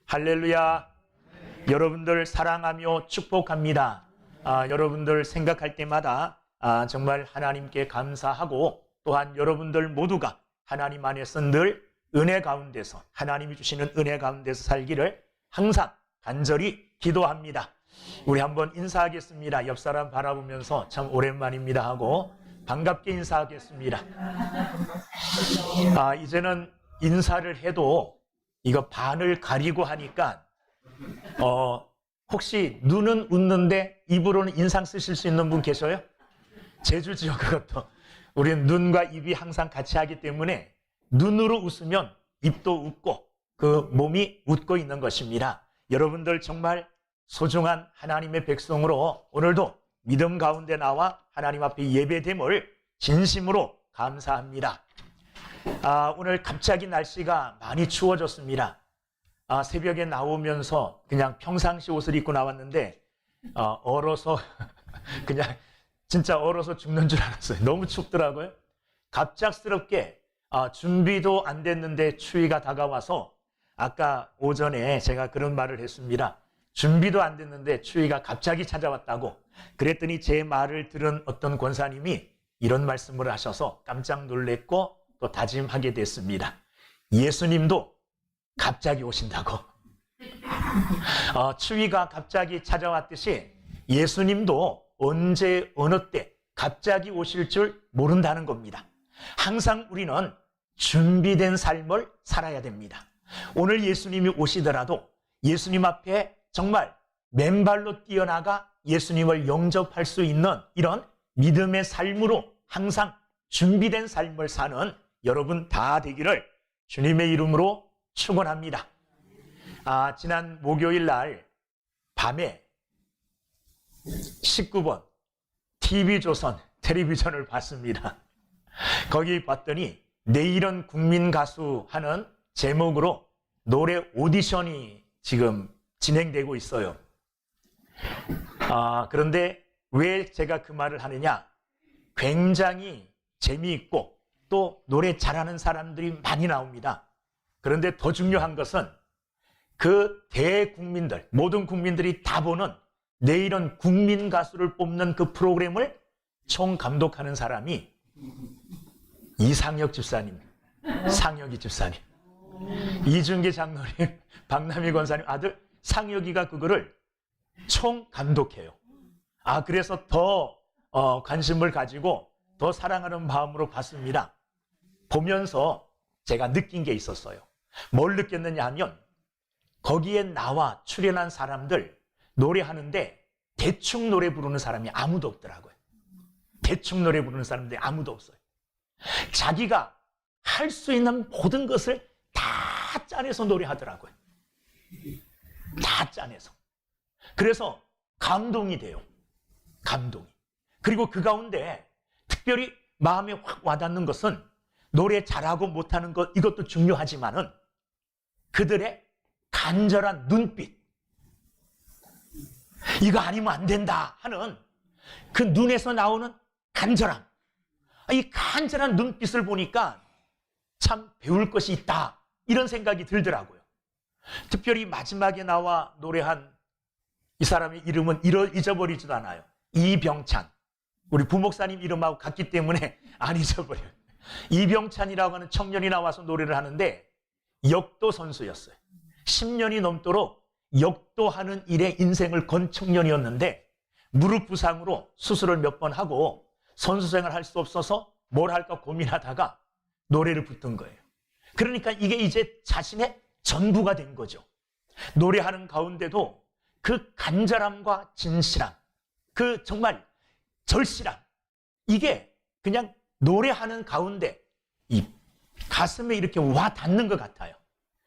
할렐루야. 여러분들 사랑하며 축복합니다. 여러분들 생각할 때마다 정말 하나님께 감사하고, 또한 여러분들 모두가 하나님 안에서 늘 은혜 가운데서, 하나님이 주시는 은혜 가운데서 살기를 항상 간절히 기도합니다. 우리 한번 인사하겠습니다. 옆 사람 바라보면서 참 오랜만입니다 하고 반갑게 인사하겠습니다. 이제는 인사를 해도 이거 반을 가리고 하니까 혹시 눈은 웃는데 입으로는 인상 쓰실 수 있는 분 계셔요? 제주지요, 그것도. 우리는 눈과 입이 항상 같이 하기 때문에 눈으로 웃으면 입도 웃고 그 몸이 웃고 있는 것입니다. 여러분들 정말 소중한 하나님의 백성으로 오늘도 믿음 가운데 나와 하나님 앞에 예배됨을 진심으로 감사합니다. 오늘 갑자기 날씨가 많이 추워졌습니다. 새벽에 나오면서 그냥 평상시 옷을 입고 나왔는데 얼어서 그냥 진짜 얼어서 죽는 줄 알았어요. 너무 춥더라고요. 갑작스럽게 준비도 안 됐는데 추위가 다가와서 아까 오전에 제가 그런 말을 했습니다. 준비도 안 됐는데 추위가 갑자기 찾아왔다고. 그랬더니 제 말을 들은 어떤 권사님이 이런 말씀을 하셔서 깜짝 놀랬고 또 다짐하게 됐습니다. 예수님도 갑자기 오신다고. 추위가 갑자기 찾아왔듯이 예수님도 언제 어느 때 갑자기 오실 줄 모른다는 겁니다. 항상 우리는 준비된 삶을 살아야 됩니다. 오늘 예수님이 오시더라도 예수님 앞에 정말 맨발로 뛰어나가 예수님을 영접할 수 있는 이런 믿음의 삶으로 항상 준비된 삶을 사는 여러분 다 되기를 주님의 이름으로 축원합니다. 지난 목요일 날 밤에 19번 TV조선 텔레비전을 봤습니다. 거기 봤더니 내일은 국민가수 하는 제목으로 노래 오디션이 지금 진행되고 있어요. 그런데 왜 제가 그 말을 하느냐? 굉장히 재미있고 또 노래 잘하는 사람들이 많이 나옵니다. 그런데 더 중요한 것은 그 대국민들, 모든 국민들이 다 보는 내일은 국민 가수를 뽑는 그 프로그램을 총감독하는 사람이 이상혁 집사님, 상혁이 집사님, 이준기 장로님, 박남희 권사님 아들 상혁이가 그거를 총감독해요. 그래서 더 관심을 가지고 더 사랑하는 마음으로 봤습니다. 보면서 제가 느낀 게 있었어요. 뭘 느꼈느냐 하면 거기에 나와 출연한 사람들 노래하는데 대충 노래 부르는 사람이 아무도 없더라고요. 대충 노래 부르는 사람들이 아무도 없어요. 자기가 할 수 있는 모든 것을 다 짜내서 노래하더라고요. 다 짜내서. 그래서 감동이 돼요. 감동이. 그리고 그 가운데 특별히 마음에 확 와닿는 것은 노래 잘하고 못하는 것, 이것도 중요하지만은 그들의 간절한 눈빛, 이거 아니면 안 된다 하는 그 눈에서 나오는 간절함, 이 간절한 눈빛을 보니까 참 배울 것이 있다 이런 생각이 들더라고요. 특별히 마지막에 나와 노래한 이 사람의 이름은 잊어버리지도 않아요. 이병찬. 우리 부목사님 이름하고 같기 때문에 안 잊어버려요. 이병찬이라고 하는 청년이 나와서 노래를 하는데 역도 선수였어요. 10년이 넘도록 역도하는 일에 인생을 건 청년이었는데 무릎 부상으로 수술을 몇 번 하고 선수생활 할 수 없어서 뭘 할까 고민하다가 노래를 붙든 거예요. 그러니까 이게 이제 자신의 전부가 된 거죠. 노래하는 가운데도 그 간절함과 진실함, 그 정말 절실함, 이게 그냥 노래하는 가운데 이 가슴에 이렇게 와 닿는 것 같아요.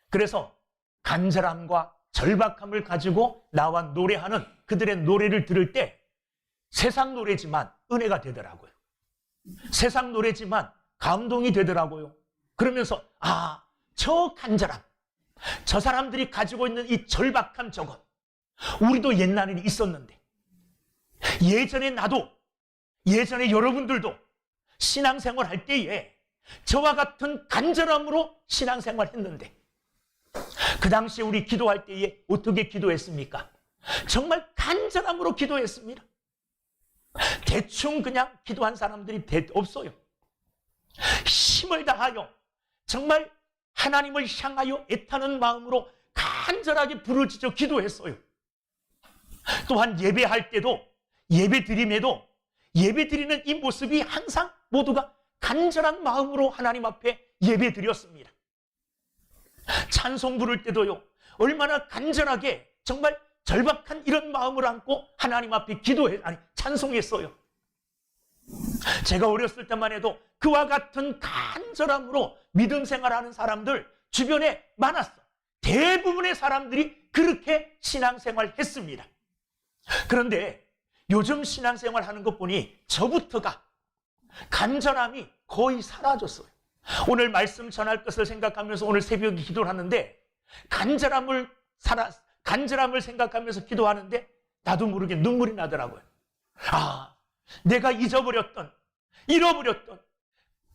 그래서 간절함과 절박함을 가지고 나와 노래하는 그들의 노래를 들을 때 세상 노래지만 은혜가 되더라고요. 세상 노래지만 감동이 되더라고요. 그러면서 저 간절함, 저 사람들이 가지고 있는 이 절박함 저것, 우리도 옛날에는 있었는데, 예전에 나도, 예전에 여러분들도 신앙생활 할 때에 저와 같은 간절함으로 신앙생활 했는데 그 당시에 우리 기도할 때에 어떻게 기도했습니까? 정말 간절함으로 기도했습니다. 대충 그냥 기도한 사람들이 없어요. 힘을 다하여 정말 하나님을 향하여 애타는 마음으로 간절하게 부르짖어 기도했어요. 또한 예배할 때도, 예배 드림에도, 예배 드리는 이 모습이 항상 모두가 간절한 마음으로 하나님 앞에 예배 드렸습니다. 찬송 부를 때도요, 얼마나 간절하게 정말 절박한 이런 마음을 안고 하나님 앞에 찬송했어요. 제가 어렸을 때만 해도 그와 같은 간절함으로 믿음 생활하는 사람들 주변에 많았어. 대부분의 사람들이 그렇게 신앙생활 했습니다. 그런데 요즘 신앙생활 하는 것 보니 저부터가 간절함이 거의 사라졌어요. 오늘 말씀 전할 것을 생각하면서 오늘 새벽에 기도를 하는데 간절함을 생각하면서 기도하는데 나도 모르게 눈물이 나더라고요. 내가 잃어버렸던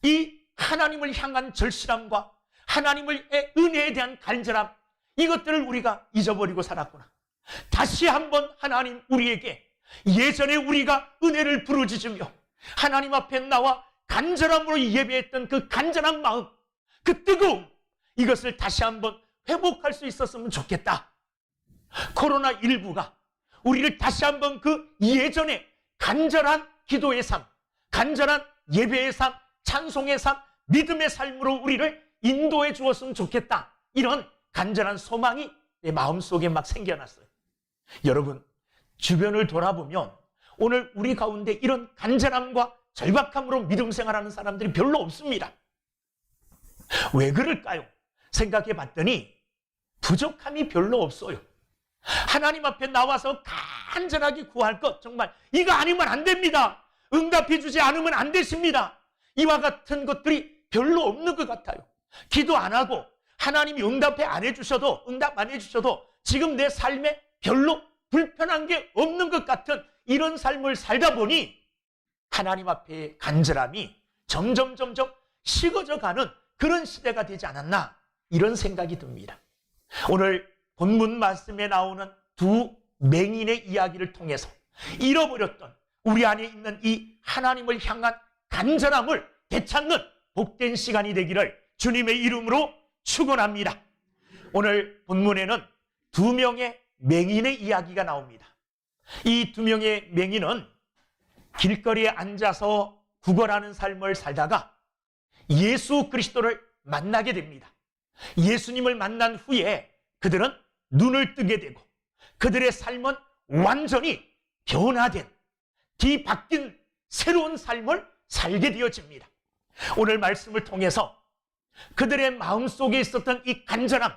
이 하나님을 향한 절실함과 하나님의 은혜에 대한 간절함, 이것들을 우리가 잊어버리고 살았구나. 다시 한번 하나님 우리에게 예전에 우리가 은혜를 부르짖으며 하나님 앞에 나와 간절함으로 예배했던 그 간절한 마음, 그 뜨거움, 이것을 다시 한번 회복할 수 있었으면 좋겠다. 코로나19가 우리를 다시 한번 그 예전에 간절한 기도의 삶, 간절한 예배의 삶, 찬송의 삶, 믿음의 삶으로 우리를 인도해 주었으면 좋겠다. 이런 간절한 소망이 내 마음속에 막 생겨났어요. 여러분, 주변을 돌아보면 오늘 우리 가운데 이런 간절함과 절박함으로 믿음 생활하는 사람들이 별로 없습니다. 왜 그럴까요? 생각해 봤더니 부족함이 별로 없어요. 하나님 앞에 나와서 간절하게 구할 것, 정말 이거 아니면 안 됩니다. 응답해 주지 않으면 안 되십니다. 이와 같은 것들이 별로 없는 것 같아요. 기도 안 하고 하나님이 응답 안 해주셔도 지금 내 삶에 별로 불편한 게 없는 것 같은 이런 삶을 살다 보니 하나님 앞에 간절함이 점점 식어져 가는 그런 시대가 되지 않았나, 이런 생각이 듭니다. 오늘 본문 말씀에 나오는 두 맹인의 이야기를 통해서 잃어버렸던 우리 안에 있는 이 하나님을 향한 간절함을 되찾는 복된 시간이 되기를 주님의 이름으로 축원합니다. 오늘 본문에는 두 명의 맹인의 이야기가 나옵니다. 이 두 명의 맹인은 길거리에 앉아서 구걸하는 삶을 살다가 예수 그리스도를 만나게 됩니다. 예수님을 만난 후에 그들은 눈을 뜨게 되고 그들의 삶은 완전히 변화된, 뒤바뀐 새로운 삶을 살게 되어집니다. 오늘 말씀을 통해서 그들의 마음속에 있었던 이 간절함,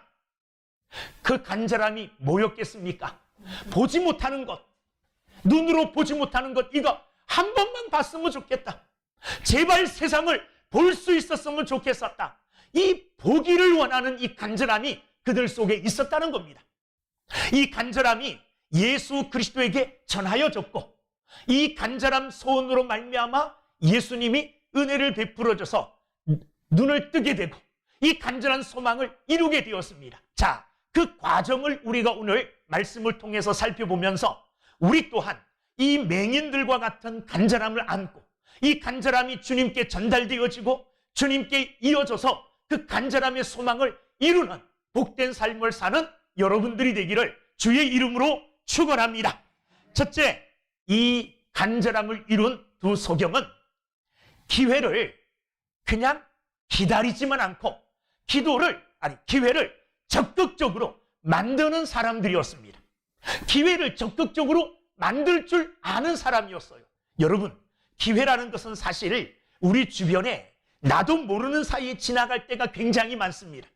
그 간절함이 뭐였겠습니까? 보지 못하는 것, 눈으로 보지 못하는 것, 이거 한 번만 봤으면 좋겠다. 제발 세상을 볼 수 있었으면 좋겠었다. 이 보기를 원하는 이 간절함이 그들 속에 있었다는 겁니다. 이 간절함이 예수 그리스도에게 전하여졌고 이 간절함 소원으로 말미암아 예수님이 은혜를 베풀어줘서 눈을 뜨게 되고 이 간절한 소망을 이루게 되었습니다. 자, 그 과정을 우리가 오늘 말씀을 통해서 살펴보면서 우리 또한 이 맹인들과 같은 간절함을 안고 이 간절함이 주님께 전달되어지고 주님께 이어져서 그 간절함의 소망을 이루는 복된 삶을 사는 여러분들이 되기를 주의 이름으로 축원합니다. 첫째, 이 간절함을 이룬 두 소경은 기회를 그냥 기다리지만 않고 기회를 적극적으로 만드는 사람들이었습니다. 기회를 적극적으로 만들 줄 아는 사람이었어요. 여러분, 기회라는 것은 사실 우리 주변에 나도 모르는 사이에 지나갈 때가 굉장히 많습니다.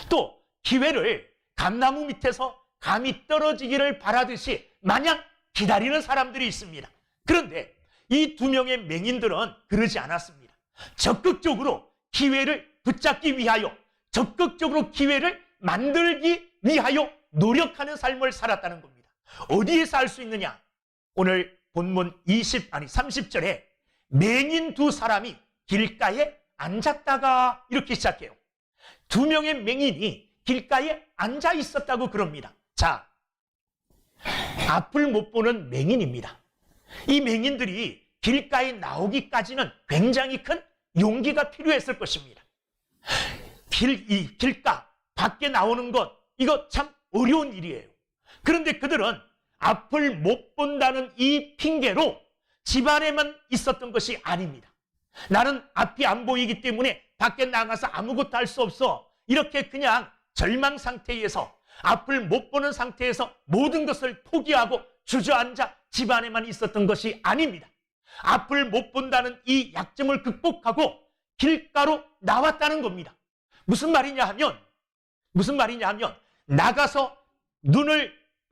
또 기회를 감나무 밑에서 감이 떨어지기를 바라듯이 마냥 기다리는 사람들이 있습니다. 그런데 이 두 명의 맹인들은 그러지 않았습니다. 적극적으로 기회를 붙잡기 위하여, 적극적으로 기회를 만들기 위하여 노력하는 삶을 살았다는 겁니다. 어디에서 알 수 있느냐? 오늘 본문 30절에 맹인 두 사람이 길가에 앉았다가 이렇게 시작해요. 두 명의 맹인이 길가에 앉아 있었다고 그럽니다. 자, 앞을 못 보는 맹인입니다. 이 맹인들이 길가에 나오기까지는 굉장히 큰 용기가 필요했을 것입니다. 길가 밖에 나오는 것, 이거 참 어려운 일이에요. 그런데 그들은 앞을 못 본다는 이 핑계로 집안에만 있었던 것이 아닙니다. 나는 앞이 안 보이기 때문에 밖에 나가서 아무것도 할 수 없어. 이렇게 그냥 절망 상태에서, 앞을 못 보는 상태에서 모든 것을 포기하고 주저앉아 집안에만 있었던 것이 아닙니다. 앞을 못 본다는 이 약점을 극복하고 길가로 나왔다는 겁니다. 무슨 말이냐 하면 나가서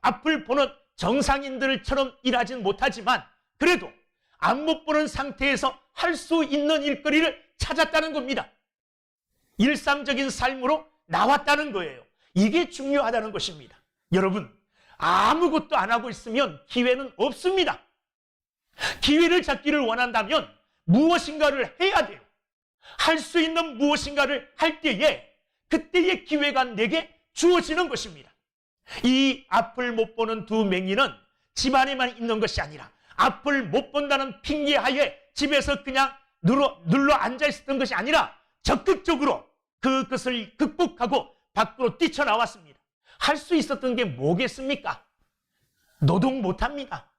앞을 보는 정상인들처럼 일하진 못하지만 그래도 앞 못 보는 상태에서 할 수 있는 일거리를 찾았다는 겁니다. 일상적인 삶으로 나왔다는 거예요. 이게 중요하다는 것입니다. 여러분, 아무것도 안 하고 있으면 기회는 없습니다. 기회를 잡기를 원한다면 무엇인가를 해야 돼요. 할 수 있는 무엇인가를 할 때에 그때의 기회가 내게 주어지는 것입니다. 이 앞을 못 보는 두 맹인은 집안에만 있는 것이 아니라 앞을 못 본다는 핑계하에 집에서 그냥 눌러 앉아 있었던 것이 아니라 적극적으로 그것을 극복하고 밖으로 뛰쳐나왔습니다. 할 수 있었던 게 뭐겠습니까? 노동 못합니다.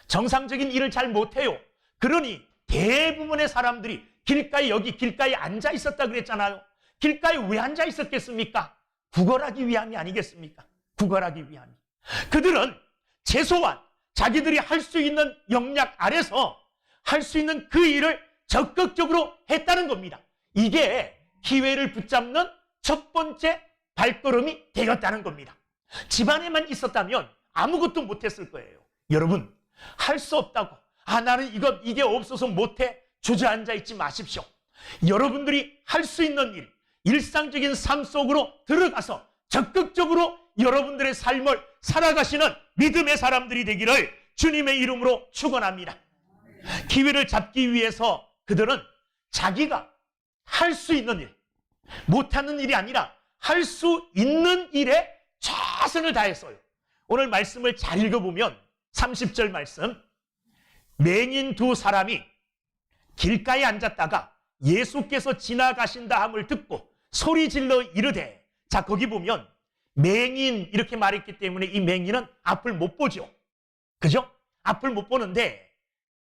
정상적인 일을 잘 못해요. 그러니 대부분의 사람들이 길가에 앉아 있었다 그랬잖아요. 길가에 왜 앉아 있었겠습니까? 구걸하기 위함이 아니겠습니까? 구걸하기 위함이. 그들은 최소한 자기들이 할 수 있는 역량 아래서 할 수 있는 그 일을 적극적으로 했다는 겁니다. 이게 기회를 붙잡는 첫 번째 발걸음이 되었다는 겁니다. 집안에만 있었다면 아무것도 못했을 거예요. 여러분, 할 수 없다고 나는 이게 없어서 못해 주저앉아 있지 마십시오. 여러분들이 할 수 있는 일, 일상적인 삶 속으로 들어가서 적극적으로 여러분들의 삶을 살아가시는 믿음의 사람들이 되기를 주님의 이름으로 축원합니다. 기회를 잡기 위해서 그들은 자기가 할 수 있는 일, 못하는 일이 아니라 할 수 있는 일에 최선을 다했어요. 오늘 말씀을 잘 읽어보면 30절 말씀, 맹인 두 사람이 길가에 앉았다가 예수께서 지나가신다 함을 듣고 소리질러 이르되, 자, 거기 보면 맹인 이렇게 말했기 때문에 이 맹인은 앞을 못 보죠. 그죠? 앞을 못 보는데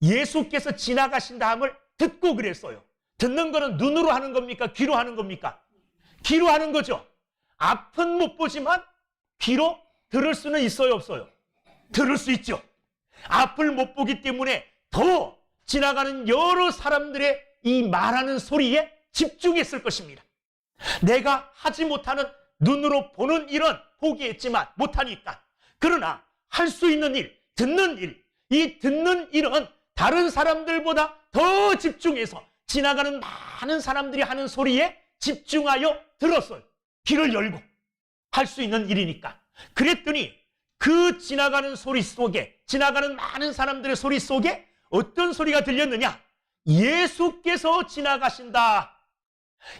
예수께서 지나가신다 함을 듣고 그랬어요. 듣는 거는 눈으로 하는 겁니까? 귀로 하는 겁니까? 귀로 하는 거죠. 앞은 못 보지만 귀로 들을 수는 있어요, 없어요? 들을 수 있죠. 앞을 못 보기 때문에 더 지나가는 여러 사람들의 이 말하는 소리에 집중했을 것입니다. 내가 하지 못하는 눈으로 보는 일은 포기했지만 못하니까. 그러나 할 수 있는 일, 듣는 일, 이 듣는 일은 다른 사람들보다 더 집중해서 지나가는 많은 사람들이 하는 소리에 집중하여 들었어요. 귀를 열고 할 수 있는 일이니까. 그랬더니 그 지나가는 소리 속에, 지나가는 많은 사람들의 소리 속에 어떤 소리가 들렸느냐? 예수께서 지나가신다.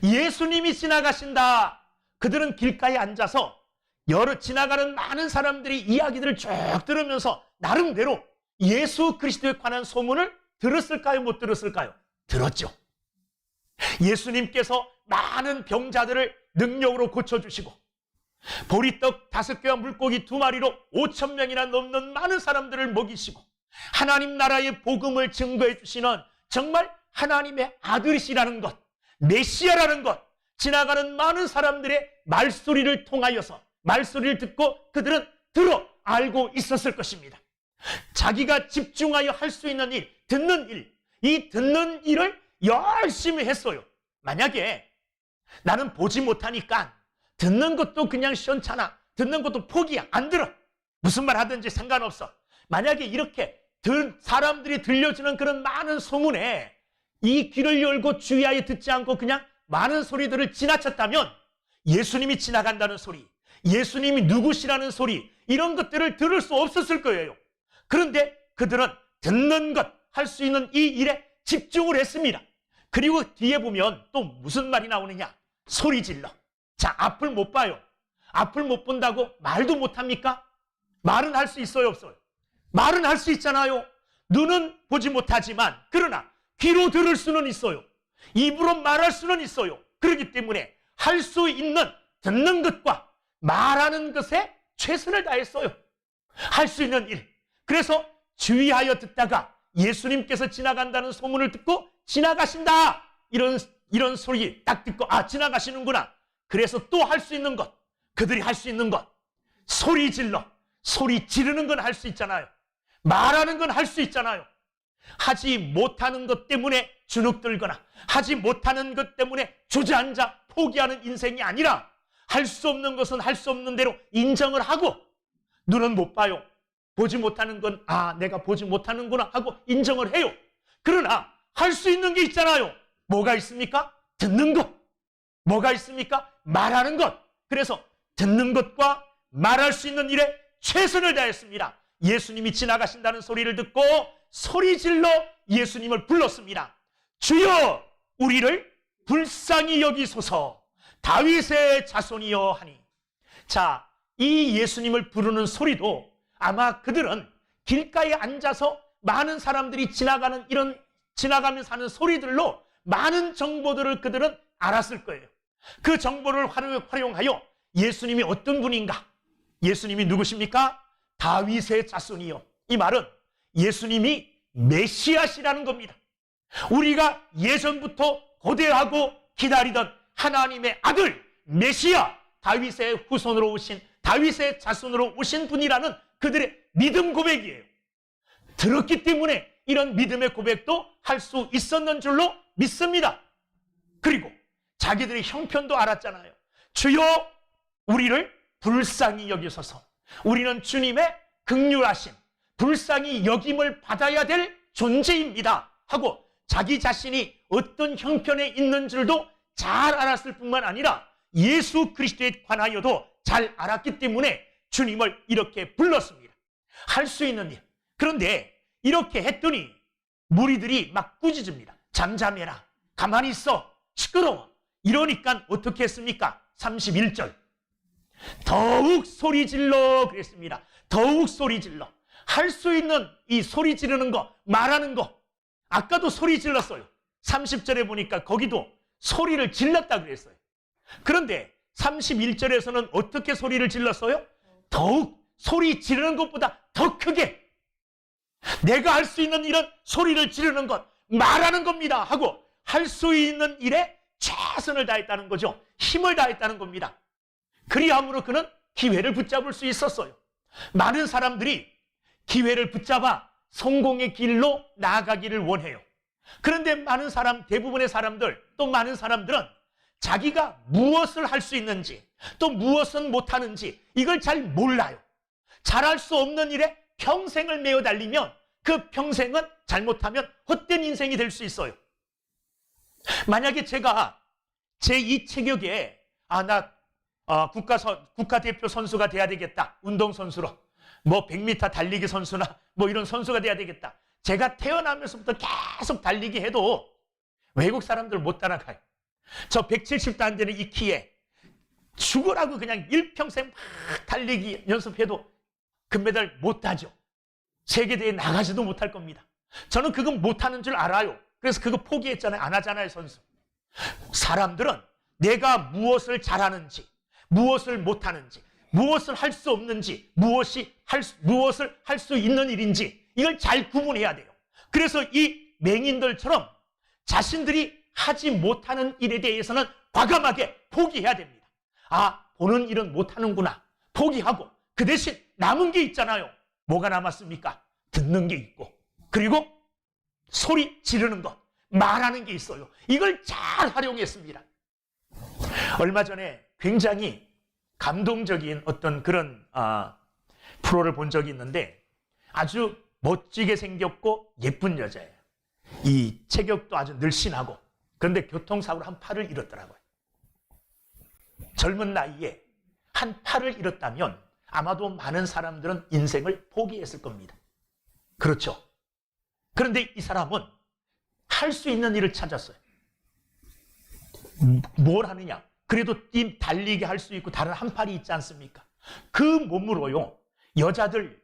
예수님이 지나가신다. 그들은 길가에 앉아서 지나가는 많은 사람들이 이야기들을 쭉 들으면서 나름대로 예수 그리스도에 관한 소문을 들었을까요? 못 들었을까요? 들었죠. 예수님께서 많은 병자들을 능력으로 고쳐주시고 보리떡 5개와 물고기 2마리로 5,000명이나 넘는 많은 사람들을 먹이시고 하나님 나라의 복음을 증거해 주시는 정말 하나님의 아들이시라는 것, 메시아라는 것, 지나가는 많은 사람들의 말소리를 통하여서 말소리를 듣고 그들은 들어 알고 있었을 것입니다. 자기가 집중하여 할 수 있는 일, 듣는 일, 이 듣는 일을 열심히 했어요. 만약에 나는 보지 못하니까 듣는 것도 그냥 시원찮아, 듣는 것도 포기야, 안 들어, 무슨 말 하든지 상관없어. 만약에 이렇게 사람들이 들려주는 그런 많은 소문에 이 귀를 열고 주의하여 듣지 않고 그냥 많은 소리들을 지나쳤다면 예수님이 지나간다는 소리, 예수님이 누구시라는 소리, 이런 것들을 들을 수 없었을 거예요. 그런데 그들은 듣는 것, 할 수 있는 이 일에 집중을 했습니다. 그리고 뒤에 보면 또 무슨 말이 나오느냐? 소리 질러. 자, 앞을 못 봐요. 앞을 못 본다고 말도 못합니까? 말은 할 수 있어요, 없어요? 말은 할 수 있잖아요. 눈은 보지 못하지만 그러나 귀로 들을 수는 있어요. 입으로 말할 수는 있어요. 그렇기 때문에 할 수 있는 듣는 것과 말하는 것에 최선을 다했어요. 할 수 있는 일. 그래서 주의하여 듣다가 예수님께서 지나간다는 소문을 듣고 지나가신다. 이런 소리 딱 듣고 지나가시는구나. 그래서 또 할 수 있는 것. 그들이 할 수 있는 것. 소리 질러. 소리 지르는 건 할 수 있잖아요. 말하는 건 할 수 있잖아요. 하지 못하는 것 때문에 주눅들거나 하지 못하는 것 때문에 주저앉아 포기하는 인생이 아니라 할 수 없는 것은 할 수 없는 대로 인정을 하고 눈은 못 봐요. 보지 못하는 건 내가 보지 못하는구나 하고 인정을 해요. 그러나 할 수 있는 게 있잖아요. 뭐가 있습니까? 듣는 것. 뭐가 있습니까? 말하는 것. 그래서 듣는 것과 말할 수 있는 일에 최선을 다했습니다. 예수님이 지나가신다는 소리를 듣고 소리 질러 예수님을 불렀습니다. 주여 우리를 불쌍히 여기소서 다윗의 자손이여 하니. 자, 이 예수님을 부르는 소리도 아마 그들은 길가에 앉아서 많은 사람들이 지나가면서 하는 소리들로 많은 정보들을 그들은 알았을 거예요. 그 정보를 활용하여 예수님이 어떤 분인가? 예수님이 누구십니까? 다윗의 자손이요. 이 말은 예수님이 메시아시라는 겁니다. 우리가 예전부터 고대하고 기다리던 하나님의 아들 메시아, 다윗의 후손으로 오신, 다윗의 자손으로 오신 분이라는 그들의 믿음 고백이에요. 들었기 때문에 이런 믿음의 고백도 할 수 있었는 줄로 믿습니다. 그리고 자기들의 형편도 알았잖아요. 주여 우리를 불쌍히 여기소서. 우리는 주님의 긍휼하심, 불쌍히 여김을 받아야 될 존재입니다 하고 자기 자신이 어떤 형편에 있는 줄도 잘 알았을 뿐만 아니라 예수 그리스도에 관하여도 잘 알았기 때문에 주님을 이렇게 불렀습니다. 할 수 있는 일. 그런데 이렇게 했더니 무리들이 막 꾸짖습니다. 잠잠해라. 가만히 있어. 시끄러워. 이러니까 어떻게 했습니까? 31절. 더욱 소리 질러 그랬습니다. 더욱 소리 질러. 할 수 있는 이 소리 지르는 거, 말하는 거. 아까도 소리 질렀어요. 30절에 보니까 거기도 소리를 질렀다 그랬어요. 그런데 31절에서는 어떻게 소리를 질렀어요? 더욱 소리 지르는 것보다 더 크게. 내가 할 수 있는 일은 소리를 지르는 것, 말하는 겁니다 하고 할 수 있는 일에 최선을 다했다는 거죠. 힘을 다했다는 겁니다. 그리함으로 그는 기회를 붙잡을 수 있었어요. 많은 사람들이 기회를 붙잡아 성공의 길로 나아가기를 원해요. 그런데 대부분의 사람들, 또 많은 사람들은 자기가 무엇을 할 수 있는지, 또 무엇은 못하는지 이걸 잘 몰라요. 잘할 수 없는 일에 평생을 매어 달리면 그 평생은 잘못하면 헛된 인생이 될 수 있어요. 만약에 제가 제2 체격에 국가대표 선수가 돼야 되겠다. 운동선수로. 100m 달리기 선수나 이런 선수가 돼야 되겠다. 제가 태어나면서부터 계속 달리기 해도 외국 사람들 못 따라가요. 저 170도 안 되는 이 키에 죽으라고 그냥 일평생 막 달리기 연습해도 금메달 못 따죠. 세계대회에 나가지도 못할 겁니다. 저는 그건 못하는 줄 알아요. 그래서 그거 포기했잖아요. 안 하잖아요, 선수. 사람들은 내가 무엇을 잘하는지, 무엇을 못하는지, 무엇을 할 수 없는지, 무엇을 할 수 있는 일인지 이걸 잘 구분해야 돼요. 그래서 이 맹인들처럼 자신들이 하지 못하는 일에 대해서는 과감하게 포기해야 됩니다. 보는 일은 못하는구나. 포기하고 그 대신 남은 게 있잖아요. 뭐가 남았습니까? 듣는 게 있고 그리고 소리 지르는 것, 말하는 게 있어요. 이걸 잘 활용했습니다. 얼마 전에 굉장히 감동적인 어떤 그런 프로를 본 적이 있는데 아주 멋지게 생겼고 예쁜 여자예요. 이 체격도 아주 늘씬하고 그런데 교통사고로 한 팔을 잃었더라고요. 젊은 나이에 한 팔을 잃었다면 아마도 많은 사람들은 인생을 포기했을 겁니다. 그렇죠? 그런데 이 사람은 할 수 있는 일을 찾았어요. 뭘 하느냐? 그래도 이 달리게 할 수 있고 다른 한 팔이 있지 않습니까? 그 몸으로요, 여자들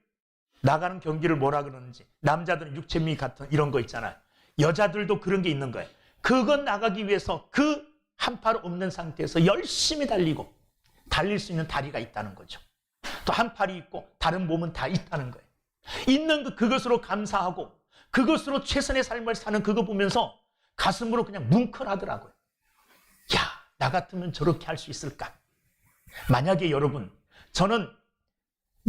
나가는 경기를 뭐라 그러는지, 남자들은 육체미 같은 이런 거 있잖아요. 여자들도 그런 게 있는 거예요. 그건 나가기 위해서 그 한 팔 없는 상태에서 열심히 달리고 달릴 수 있는 다리가 있다는 거죠. 또 한 팔이 있고 다른 몸은 다 있다는 거예요. 있는 그것으로 감사하고 그것으로 최선의 삶을 사는 그거 보면서 가슴으로 그냥 뭉클하더라고요. 야, 나 같으면 저렇게 할 수 있을까? 만약에 여러분, 저는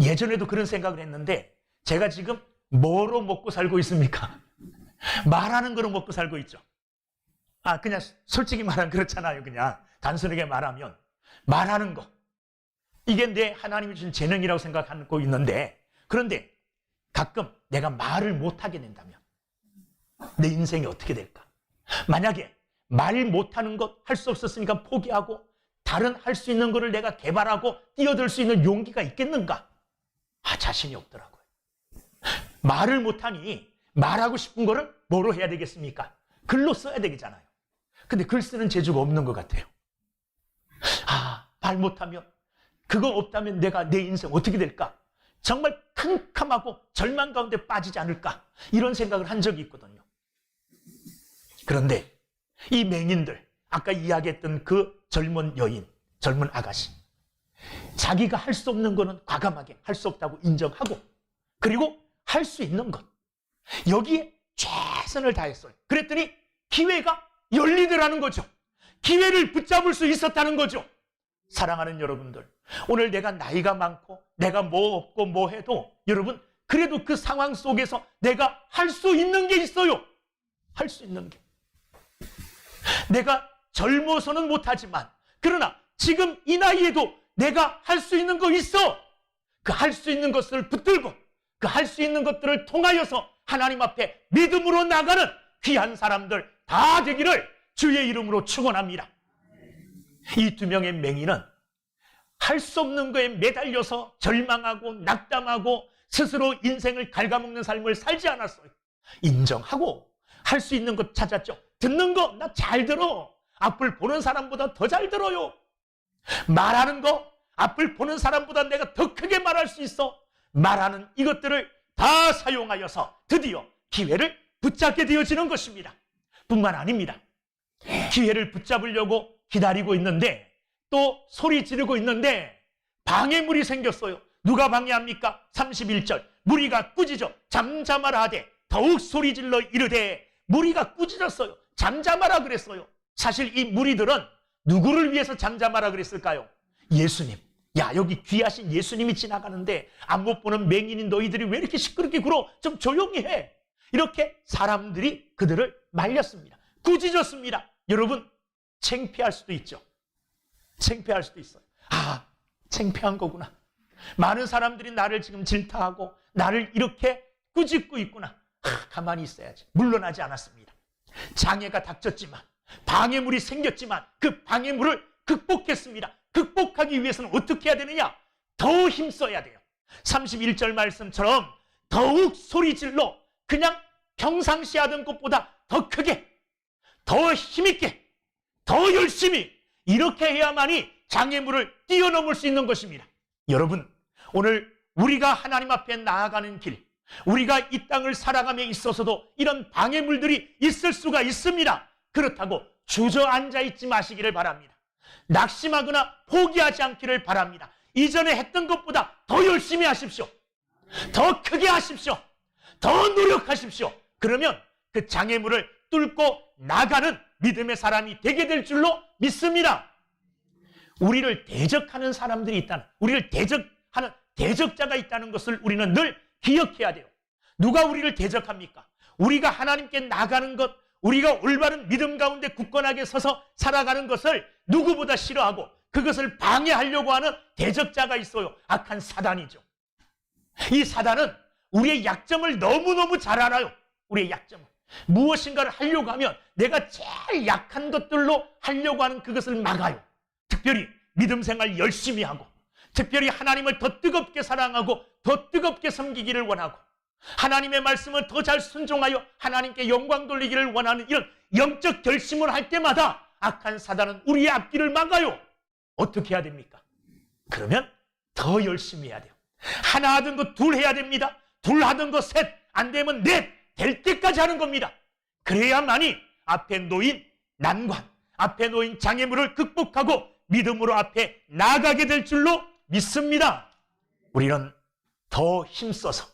예전에도 그런 생각을 했는데 제가 지금 뭐로 먹고 살고 있습니까? 말하는 거로 먹고 살고 있죠. 그냥 솔직히 말하면 그렇잖아요. 그냥 단순하게 말하면 말하는 거, 이게 내 하나님이 주신 재능이라고 생각하고 있는데, 그런데 가끔 내가 말을 못하게 된다면 내 인생이 어떻게 될까? 만약에 말 못하는 것 할 수 없었으니까 포기하고 다른 할 수 있는 거를 내가 개발하고 뛰어들 수 있는 용기가 있겠는가? 자신이 없더라고요. 말을 못하니 말하고 싶은 거를 뭐로 해야 되겠습니까? 글로 써야 되겠잖아요. 근데 글 쓰는 재주가 없는 것 같아요. 말 못하면, 그거 없다면 내가 내 인생 어떻게 될까? 정말 캄캄하고 절망 가운데 빠지지 않을까? 이런 생각을 한 적이 있거든요. 그런데 이 맹인들, 아까 이야기했던 그 젊은 여인, 젊은 아가씨, 자기가 할 수 없는 거는 과감하게 할 수 없다고 인정하고, 그리고 할 수 있는 것, 여기에 최선을 다했어요. 그랬더니 기회가 열리더라는 거죠. 기회를 붙잡을 수 있었다는 거죠. 사랑하는 여러분들, 오늘 내가 나이가 많고 내가 뭐 없고 뭐 해도 여러분, 그래도 그 상황 속에서 내가 할 수 있는 게 있어요. 할 수 있는 게. 내가 젊어서는 못하지만, 그러나 지금 이 나이에도 내가 할 수 있는 거 있어. 그 할 수 있는 것을 붙들고 그 할 수 있는 것들을 통하여서 하나님 앞에 믿음으로 나가는 귀한 사람들 다 되기를 주의 이름으로 축원합니다. 이 두 명의 맹인은 할 수 없는 거에 매달려서 절망하고 낙담하고 스스로 인생을 갉아먹는 삶을 살지 않았어요. 인정하고 할 수 있는 것 찾았죠. 듣는 거 나 잘 들어. 앞을 보는 사람보다 더 잘 들어요. 말하는 거 앞을 보는 사람보다 내가 더 크게 말할 수 있어. 말하는 이것들을 다 사용하여서 드디어 기회를 붙잡게 되어지는 것입니다. 뿐만 아닙니다. 기회를 붙잡으려고 기다리고 있는데, 또 소리 지르고 있는데 방해물이 생겼어요. 누가 방해합니까? 31절, 무리가 꾸짖어 잠잠하라 하되 더욱 소리질러 이르되. 무리가 꾸짖었어요. 잠잠하라 그랬어요. 사실 이 무리들은 누구를 위해서 잠잠하라 그랬을까요? 예수님. 야, 여기 귀하신 예수님이 지나가는데 안 못 보는 맹인인 너희들이 왜 이렇게 시끄럽게 굴어? 좀 조용히 해. 이렇게 사람들이 그들을 말렸습니다. 꾸짖었습니다. 여러분, 창피할 수도 있죠. 창피할 수도 있어요. 창피한 거구나. 많은 사람들이 나를 지금 질타하고 나를 이렇게 꾸짖고 있구나. 가만히 있어야지. 물러나지 않았습니다. 장애가 닥쳤지만, 방해물이 생겼지만 그 방해물을 극복했습니다. 극복하기 위해서는 어떻게 해야 되느냐? 더 힘써야 돼요. 31절 말씀처럼 더욱 소리질러, 그냥 평상시 하던 것보다 더 크게, 더 힘있게, 더 열심히, 이렇게 해야만이 장애물을 뛰어넘을 수 있는 것입니다. 여러분, 오늘 우리가 하나님 앞에 나아가는 길, 우리가 이 땅을 살아감에 있어서도 이런 방해물들이 있을 수가 있습니다. 그렇다고 주저앉아 있지 마시기를 바랍니다. 낙심하거나 포기하지 않기를 바랍니다. 이전에 했던 것보다 더 열심히 하십시오. 더 크게 하십시오. 더 노력하십시오. 그러면 그 장애물을 뚫고 나가는 믿음의 사람이 되게 될 줄로 믿습니다. 우리를 대적하는 사람들이 있다는, 우리를 대적하는 대적자가 있다는 것을 우리는 늘 기억해야 돼요. 누가 우리를 대적합니까? 우리가 하나님께 나가는 것, 우리가 올바른 믿음 가운데 굳건하게 서서 살아가는 것을 누구보다 싫어하고 그것을 방해하려고 하는 대적자가 있어요. 악한 사단이죠. 이 사단은 우리의 약점을 너무너무 잘 알아요. 우리의 약점을. 무엇인가를 하려고 하면 내가 제일 약한 것들로 하려고 하는 그것을 막아요. 특별히 믿음 생활 열심히 하고, 특별히 하나님을 더 뜨겁게 사랑하고 더 뜨겁게 섬기기를 원하고, 하나님의 말씀을 더 잘 순종하여 하나님께 영광 돌리기를 원하는 이런 영적 결심을 할 때마다 악한 사단은 우리의 앞길을 막아요. 어떻게 해야 됩니까? 그러면 더 열심히 해야 돼요. 하나 하던 거 둘 해야 됩니다. 둘 하던 거 셋, 안 되면 넷, 될 때까지 하는 겁니다. 그래야만이 앞에 놓인 난관, 앞에 놓인 장애물을 극복하고 믿음으로 앞에 나아가게 될 줄로 믿습니다. 우리는 더 힘써서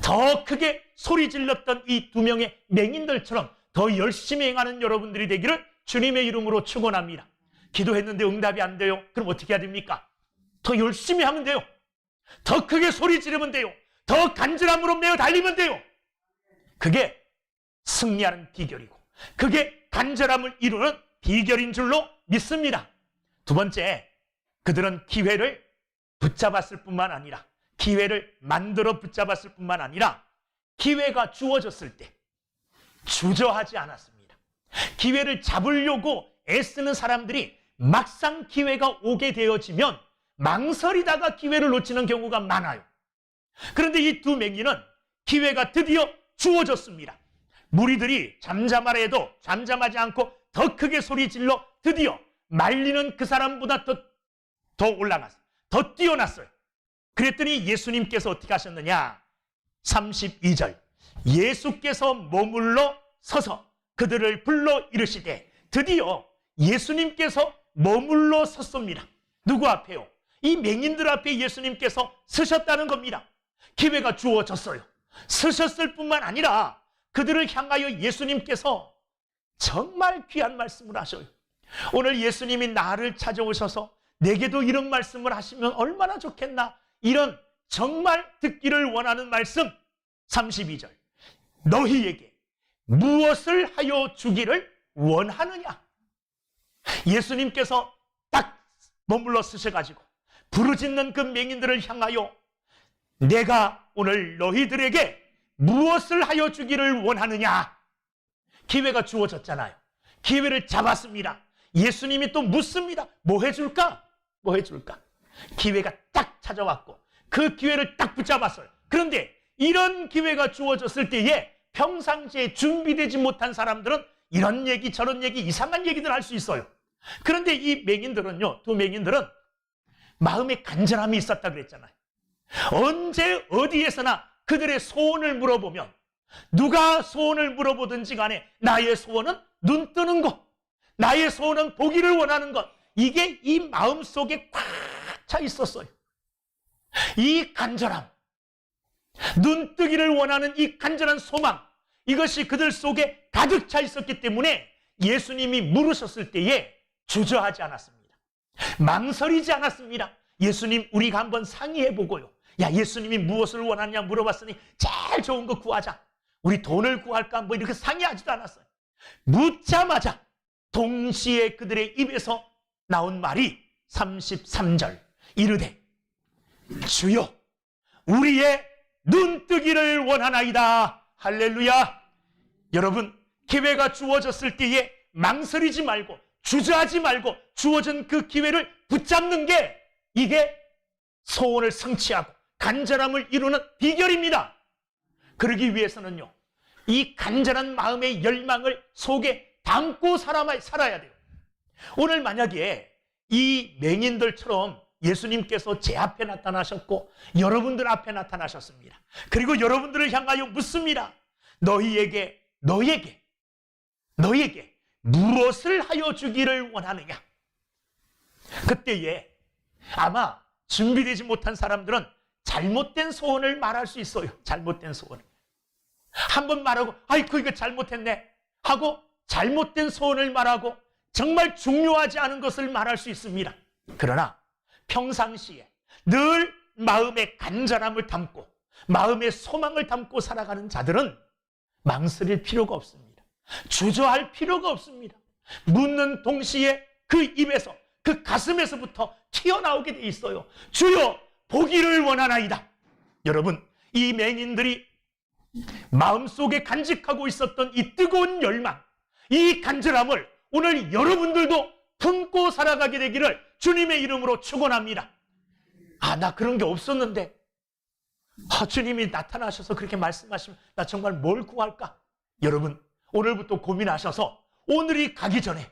더 크게 소리 질렀던 이 두 명의 맹인들처럼 더 열심히 행하는 여러분들이 되기를 주님의 이름으로 축원합니다. 기도했는데 응답이 안 돼요. 그럼 어떻게 해야 됩니까? 더 열심히 하면 돼요. 더 크게 소리 지르면 돼요. 더 간절함으로 매어 달리면 돼요. 그게 승리하는 비결이고, 그게 간절함을 이루는 비결인 줄로 믿습니다. 두 번째, 그들은 기회를 붙잡았을 뿐만 아니라, 기회를 만들어 붙잡았을 뿐만 아니라 기회가 주어졌을 때 주저하지 않았습니다. 기회를 잡으려고 애쓰는 사람들이 막상 기회가 오게 되어지면 망설이다가 기회를 놓치는 경우가 많아요. 그런데 이 두 맹인은 기회가 드디어 주어졌습니다. 무리들이 잠잠하지 않고 더 크게 소리 질러 드디어 말리는 그 사람보다 더 올라갔어요. 더 뛰어났어요. 그랬더니 예수님께서 어떻게 하셨느냐? 32절, 예수께서 머물러 서서 그들을 불러 이르시되, 드디어 예수님께서 머물러 섰습니다. 누구 앞에요? 이 맹인들 앞에 예수님께서 서셨다는 겁니다. 기회가 주어졌어요. 서셨을 뿐만 아니라 그들을 향하여 예수님께서 정말 귀한 말씀을 하셔요. 오늘 예수님이 나를 찾아오셔서 내게도 이런 말씀을 하시면 얼마나 좋겠나, 이런 정말 듣기를 원하는 말씀. 32절, 너희에게 무엇을 하여 주기를 원하느냐? 예수님께서 딱 머물러 서셔가지고 부르짖는 그 맹인들을 향하여 내가 오늘 너희들에게 무엇을 하여 주기를 원하느냐? 기회가 주어졌잖아요. 기회를 잡았습니다. 예수님이 또 묻습니다. 뭐 해줄까? 뭐 해줄까? 기회가 딱 찾아왔고 그 기회를 딱 붙잡았어요. 그런데 이런 기회가 주어졌을 때에 평상시에 준비되지 못한 사람들은 이런 얘기 저런 얘기 이상한 얘기들 할 수 있어요. 그런데 이 맹인들은요, 두 맹인들은 마음에 간절함이 있었다 그랬잖아요. 언제 어디에서나 그들의 소원을 물어보면, 누가 소원을 물어보든지 간에 나의 소원은 눈 뜨는 것, 나의 소원은 보기를 원하는 것, 이게 이 마음속에 꽉 차 있었어요. 이 간절함, 눈 뜨기를 원하는 이 간절한 소망, 이것이 그들 속에 가득 차 있었기 때문에 예수님이 물으셨을 때에 주저하지 않았습니다. 망설이지 않았습니다. 예수님, 우리가 한번 상의해보고요. 야, 예수님이 무엇을 원하냐 물어봤으니 제일 좋은 거 구하자. 우리 돈을 구할까? 뭐 이렇게 상의하지도 않았어요. 묻자마자 동시에 그들의 입에서 나온 말이 33절, 이르되 주여 우리의 눈 뜨기를 원하나이다. 할렐루야. 여러분, 기회가 주어졌을 때에 망설이지 말고 주저하지 말고 주어진 그 기회를 붙잡는 게, 이게 소원을 성취하고 간절함을 이루는 비결입니다. 그러기 위해서는요, 이 간절한 마음의 열망을 속에 담고 살아야 돼요. 오늘 만약에 이 맹인들처럼 예수님께서 제 앞에 나타나셨고 여러분들 앞에 나타나셨습니다. 그리고 여러분들을 향하여 묻습니다. 너에게 무엇을 하여 주기를 원하느냐? 그때에 아마 준비되지 못한 사람들은 잘못된 소원을 말할 수 있어요. 잘못된 소원을. 한번 말하고 아이고 이거 잘못했네 하고 잘못된 소원을 말하고 정말 중요하지 않은 것을 말할 수 있습니다. 그러나 평상시에 늘 마음의 간절함을 담고 마음의 소망을 담고 살아가는 자들은 망설일 필요가 없습니다. 주저할 필요가 없습니다. 묻는 동시에 그 입에서, 그 가슴에서부터 튀어나오게 돼 있어요. 주여 보기를 원하나이다. 여러분, 이 맹인들이 마음속에 간직하고 있었던 이 뜨거운 열망, 이 간절함을 오늘 여러분들도 품고 살아가게 되기를 주님의 이름으로 축원합니다. 나 그런 게 없었는데 주님이 나타나셔서 그렇게 말씀하시면 나 정말 뭘 구할까? 여러분, 오늘부터 고민하셔서 오늘이 가기 전에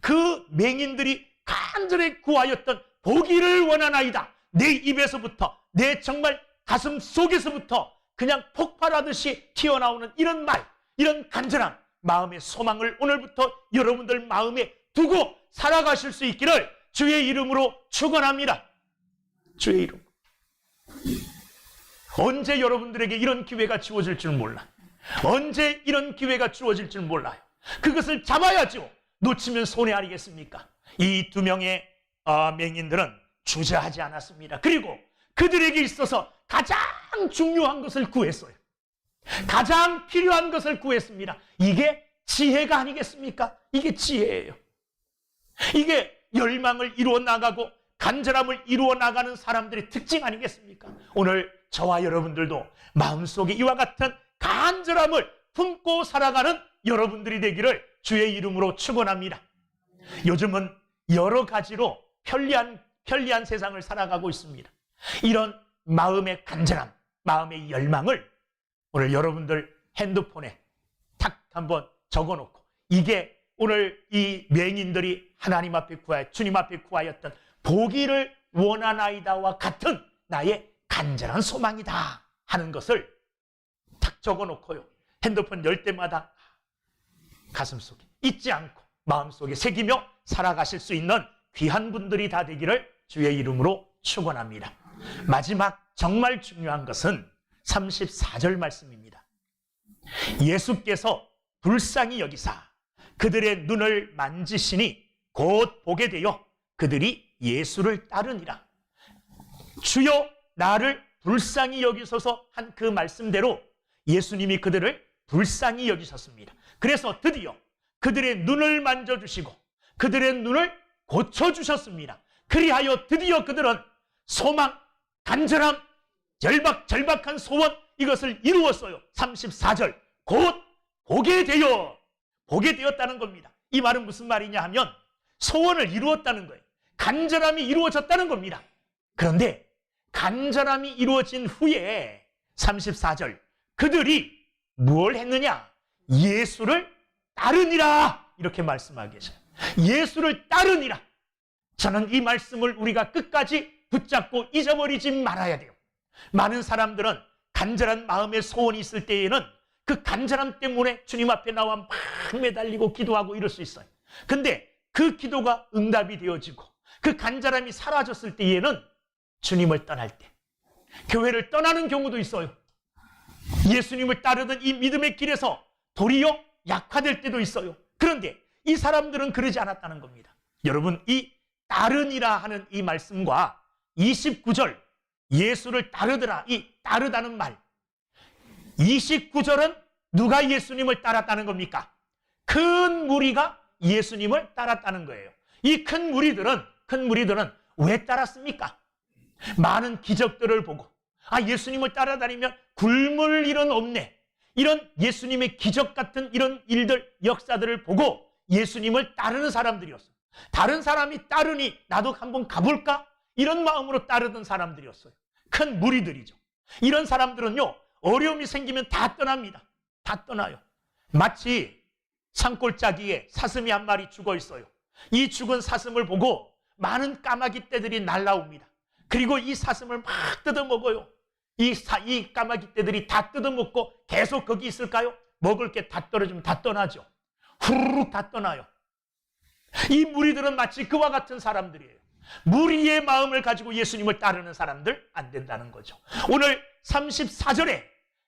그 맹인들이 간절히 구하였던 보기를 원하나이다. 내 입에서부터, 내 정말 가슴 속에서부터 그냥 폭발하듯이 튀어나오는 이런 말, 이런 간절한 마음의 소망을 오늘부터 여러분들 마음에 두고 살아가실 수 있기를 주의 이름으로 축원합니다. 주의 이름. 언제 여러분들에게 이런 기회가 주어질 줄 몰라. 언제 이런 기회가 주어질 줄 몰라요. 그것을 잡아야죠. 놓치면 손해 아니겠습니까? 이 두 명의 맹인들은 주저하지 않았습니다. 그리고 그들에게 있어서 가장 중요한 것을 구했어요. 가장 필요한 것을 구했습니다. 이게 지혜가 아니겠습니까? 이게 지혜예요. 이게 열망을 이루어 나가고 간절함을 이루어 나가는 사람들의 특징 아니겠습니까? 오늘 저와 여러분들도 마음속에 이와 같은 간절함을 품고 살아가는 여러분들이 되기를 주의 이름으로 축원합니다. 요즘은 여러 가지로 편리한 세상을 살아가고 있습니다. 이런 마음의 간절함, 마음의 열망을 오늘 여러분들 핸드폰에 탁 한번 적어놓고, 이게 오늘 이 맹인들이 하나님 앞에 주님 앞에 구하였던 보기를 원하나이다와 같은 나의 간절한 소망이다 하는 것을 탁 적어놓고요, 핸드폰 열 때마다 가슴속에 잊지 않고 마음속에 새기며 살아가실 수 있는 귀한 분들이 다 되기를 주의 이름으로 축원합니다. 마지막 정말 중요한 것은 34절 말씀입니다. 예수께서 불쌍히 여기사 그들의 눈을 만지시니 곧 보게 되어 그들이 예수를 따르니라. 주여 나를 불쌍히 여기소서 한 그 말씀대로 예수님이 그들을 불쌍히 여기셨습니다. 그래서 드디어 그들의 눈을 만져주시고 그들의 눈을 고쳐주셨습니다. 그리하여 드디어 그들은 소망, 간절함, 절박한 소원, 이것을 이루었어요. 34절 곧 보게 되었다는 겁니다. 이 말은 무슨 말이냐 하면 소원을 이루었다는 거예요. 간절함이 이루어졌다는 겁니다. 그런데 간절함이 이루어진 후에 34절 그들이 뭘 했느냐? 예수를 따르니라, 이렇게 말씀하고 계셔요. 예수를 따르니라. 저는 이 말씀을 우리가 끝까지 붙잡고 잊어버리지 말아야 돼요. 많은 사람들은 간절한 마음의 소원이 있을 때에는 그 간절함 때문에 주님 앞에 나와 막 매달리고 기도하고 이럴 수 있어요. 근데 그 기도가 응답이 되어지고 그 간절함이 사라졌을 때에는 주님을 떠날 때, 교회를 떠나는 경우도 있어요. 예수님을 따르던 이 믿음의 길에서 도리어 약화될 때도 있어요. 그런데 이 사람들은 그러지 않았다는 겁니다. 여러분, 이 따르니라 하는 이 말씀과 29절 예수를 따르더라, 이 따르다는 말, 29절은 누가 예수님을 따랐다는 겁니까? 큰 무리가 예수님을 따랐다는 거예요. 이 큰 무리들은 왜 따랐습니까? 많은 기적들을 보고 예수님을 따라다니면 굶을 일은 없네, 이런 예수님의 기적 같은 이런 일들, 역사들을 보고 예수님을 따르는 사람들이었어요. 다른 사람이 따르니 나도 한번 가볼까? 이런 마음으로 따르던 사람들이었어요. 큰 무리들이죠. 이런 사람들은요, 어려움이 생기면 다 떠납니다. 다 떠나요. 마치 산골짜기에 사슴이 한 마리 죽어 있어요. 이 죽은 사슴을 보고 많은 까마귀 떼들이 날라옵니다. 그리고 이 사슴을 막 뜯어먹어요. 이 까마귀 떼들이 다 뜯어먹고 계속 거기 있을까요? 먹을 게 다 떨어지면 다 떠나죠. 후루룩 다 떠나요. 이 무리들은 마치 그와 같은 사람들이에요. 무리의 마음을 가지고 예수님을 따르는 사람들 안 된다는 거죠. 오늘 34절에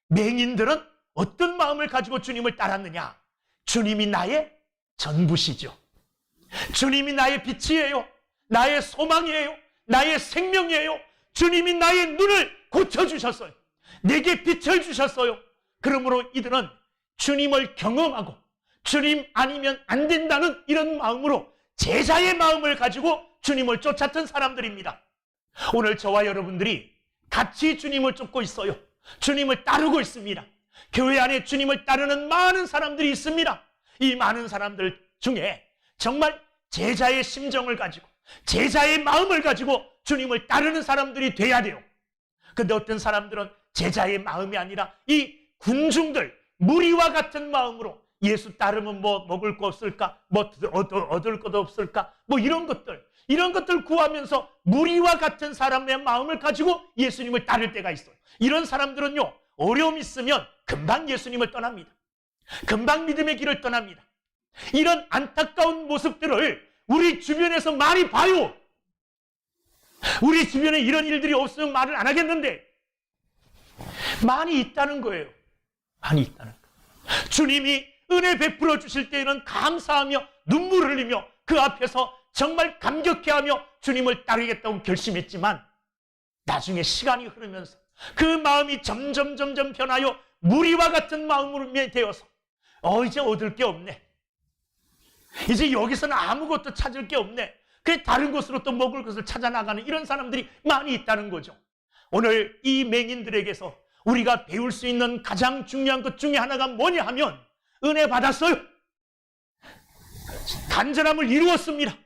맹인들은 어떤 마음을 가지고 주님을 따랐느냐? 주님이 나의 전부시죠. 주님이 나의 빛이에요. 나의 소망이에요. 나의 생명이에요. 주님이 나의 눈을 고쳐주셨어요. 내게 빛을 주셨어요. 그러므로 이들은 주님을 경험하고 주님 아니면 안 된다는 이런 마음으로 제자의 마음을 가지고 주님을 쫓았던 사람들입니다. 오늘 저와 여러분들이 같이 주님을 쫓고 있어요. 주님을 따르고 있습니다. 교회 안에 주님을 따르는 많은 사람들이 있습니다. 이 많은 사람들 중에 정말 제자의 심정을 가지고 제자의 마음을 가지고 주님을 따르는 사람들이 돼야 돼요. 근데 어떤 사람들은 제자의 마음이 아니라 이 군중들, 무리와 같은 마음으로 예수 따르면 뭐 먹을 거 없을까? 뭐 얻을 것도 없을까? 뭐 이런 것들 구하면서 무리와 같은 사람의 마음을 가지고 예수님을 따를 때가 있어요. 이런 사람들은요, 어려움 있으면 금방 예수님을 떠납니다. 금방 믿음의 길을 떠납니다. 이런 안타까운 모습들을 우리 주변에서 많이 봐요. 우리 주변에 이런 일들이 없으면 말을 안 하겠는데 많이 있다는 거예요. 많이 있다는 거예요. 주님이 은혜 베풀어 주실 때에는 감사하며 눈물 흘리며 그 앞에서 정말 감격해하며 주님을 따르겠다고 결심했지만 나중에 시간이 흐르면서 그 마음이 점점 변하여 무리와 같은 마음으로 되어서 이제 얻을 게 없네. 이제 여기서는 아무것도 찾을 게 없네. 그래 다른 곳으로 또 먹을 것을 찾아 나가는 이런 사람들이 많이 있다는 거죠. 오늘 이 맹인들에게서 우리가 배울 수 있는 가장 중요한 것 중에 하나가 뭐냐 하면 은혜 받았어요. 간절함을 이루었습니다.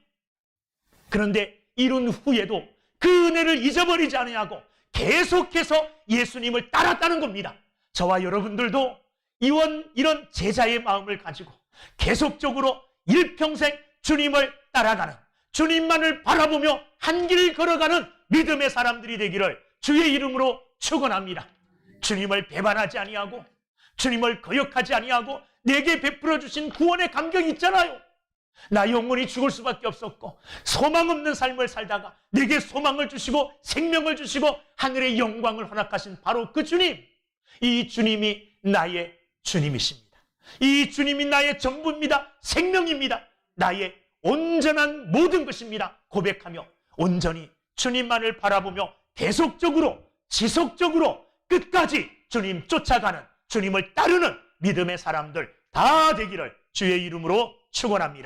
그런데 이룬 후에도 그 은혜를 잊어버리지 아니하고 계속해서 예수님을 따랐다는 겁니다. 저와 여러분들도 이런 제자의 마음을 가지고 계속적으로 일평생 주님을 따라가는, 주님만을 바라보며 한 길을 걸어가는 믿음의 사람들이 되기를 주의 이름으로 축원합니다. 주님을 배반하지 아니하고 주님을 거역하지 아니하고 내게 베풀어 주신 구원의 감격이 있잖아요. 나 영원히 죽을 수밖에 없었고 소망 없는 삶을 살다가 내게 소망을 주시고 생명을 주시고 하늘의 영광을 허락하신 바로 그 주님, 이 주님이 나의 주님이십니다. 이 주님이 나의 전부입니다. 생명입니다. 나의 온전한 모든 것입니다. 고백하며 온전히 주님만을 바라보며 계속적으로 지속적으로 끝까지 주님 쫓아가는, 주님을 따르는 믿음의 사람들 다 되기를 주의 이름으로 축원합니다.